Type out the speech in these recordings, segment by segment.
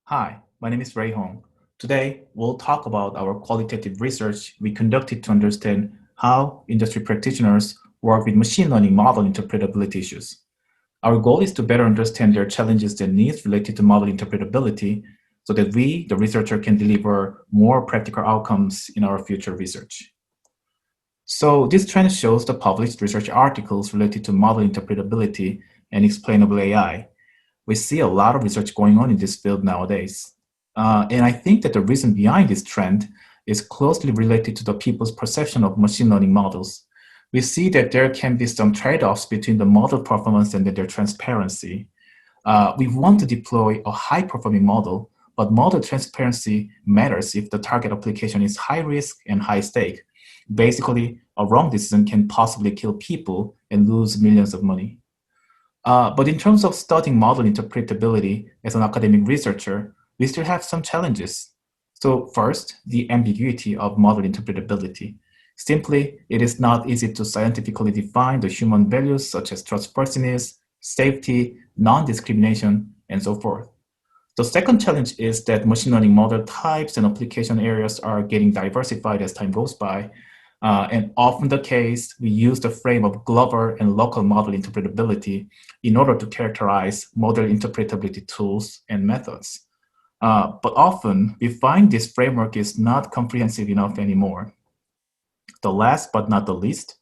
Hi, my name is Ray Hong. Today, we'll talk about our qualitative research we conducted to understand how industry practitioners work with machine learning model interpretability issues. Our goal is to better understand their challenges and needs related to model interpretability so that we, the researcher, can deliver more practical outcomes in our future research. So this trend shows the published research articles related to model interpretability and explainable AI. We see a lot of research going on in this field nowadays. And I think that the reason behind this trend is closely related to the people's perception of machine learning models. We see that there can be some trade-offs between the model performance and their transparency. We want to deploy a high-performing model, but model transparency matters if the target application is high risk and high stake. Basically, a wrong decision can possibly kill people and lose millions of money. But in terms of studying model interpretability as an academic researcher, we still have some challenges. So first, the ambiguity of model interpretability. Simply, it is not easy to scientifically define the human values such as trustworthiness, safety, non-discrimination, and so forth. The second challenge is that machine learning model types and application areas are getting diversified as time goes by. And often the case, we use the frame of global and local model interpretability in order to characterize model interpretability tools and methods. But often, we find this framework is not comprehensive enough anymore. The last but not the least,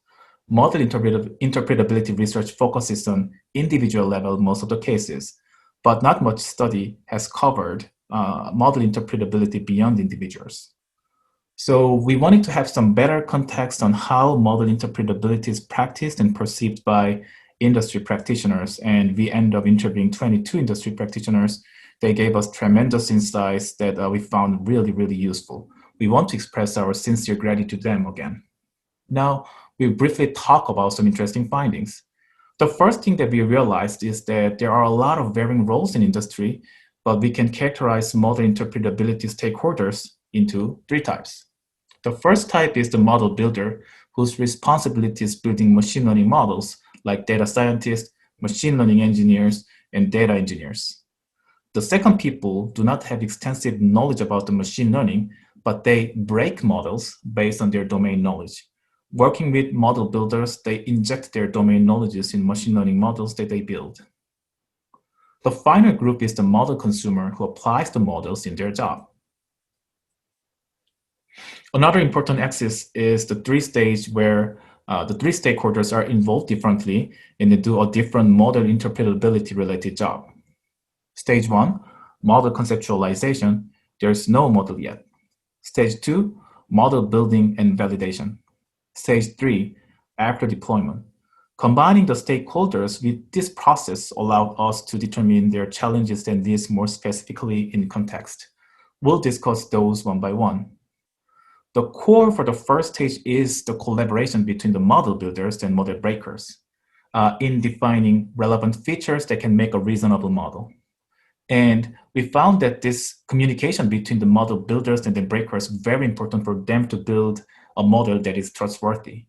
model interpretability research focuses on individual level most of the cases, but not much study has covered model interpretability beyond individuals. So we wanted to have some better context on how model interpretability is practiced and perceived by industry practitioners. And we ended up interviewing 22 industry practitioners. They gave us tremendous insights that we found really, really useful. We want to express our sincere gratitude to them again. Now, we'll briefly talk about some interesting findings. The first thing that we realized is that there are a lot of varying roles in industry, but we can characterize model interpretability stakeholders into three types. The first type is the model builder, whose responsibility is building machine learning models like data scientists, machine learning engineers, and data engineers. The second people do not have extensive knowledge about the machine learning, but they break models based on their domain knowledge. Working with model builders, they inject their domain knowledges in machine learning models that they build. The final group is the model consumer who applies the models in their job. Another important axis is the three-stage where the three stakeholders are involved differently and they do a different model interpretability related job. Stage 1, model conceptualization, there's no model yet. Stage 2, model building and validation. Stage 3, after deployment. Combining the stakeholders with this process allowed us to determine their challenges and needs more specifically in context. We'll discuss those one by one. The core for the first stage is the collaboration between the model builders and model breakers in defining relevant features that can make a reasonable model. And we found that this communication between the model builders and the breakers is very important for them to build a model that is trustworthy.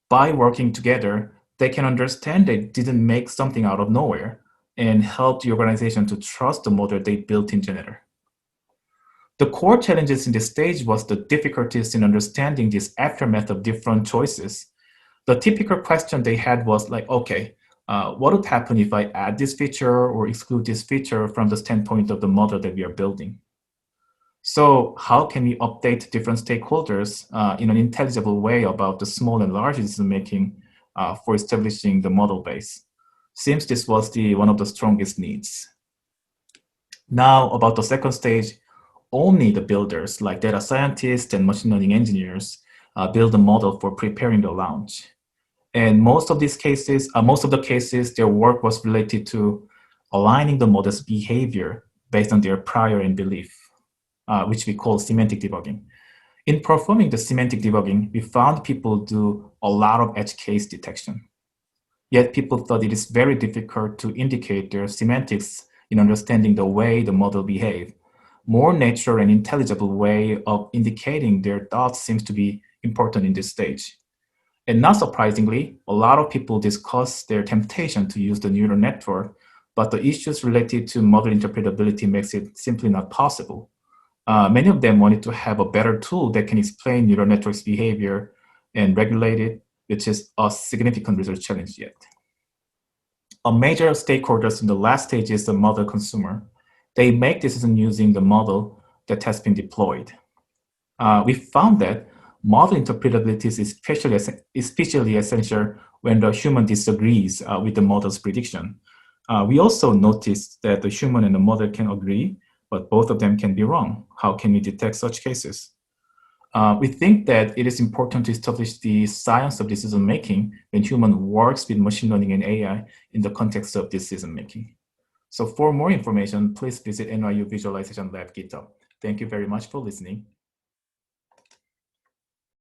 By working together, they can understand they didn't make something out of nowhere and help the organization to trust the model they built in general. The core challenges in this stage was the difficulties in understanding this aftermath of different choices. The typical question they had was like, okay, what would happen if I add this feature or exclude this feature from the standpoint of the model that we are building? So how can we update different stakeholders in an intelligible way about the small and large decision-making for establishing the model base? Seems this was one of the strongest needs. Now about the second stage, only the builders like data scientists and machine learning engineers build a model for preparing the launch. And most of the cases, their work was related to aligning the model's behavior based on their prior and belief, which we call semantic debugging. In performing the semantic debugging, we found people do a lot of edge case detection. Yet people thought it is very difficult to indicate their semantics in understanding the way the model behaves. More natural and intelligible way of indicating their thoughts seems to be important in this stage. And not surprisingly, a lot of people discuss their temptation to use the neural network, but the issues related to model interpretability makes it simply not possible. Many of them wanted to have a better tool that can explain neural networks' behavior and regulate it, which is a significant research challenge yet. A major stakeholders in the last stage is the model consumer. They make decisions using the model that has been deployed. We found that model interpretability is especially essential when the human disagrees with the model's prediction. We also noticed that the human and the model can agree, but both of them can be wrong. How can we detect such cases? We think that it is important to establish the science of decision making when human works with machine learning and AI in the context of decision making. So for more information, please visit NYU Visualization Lab GitHub. Thank you very much for listening.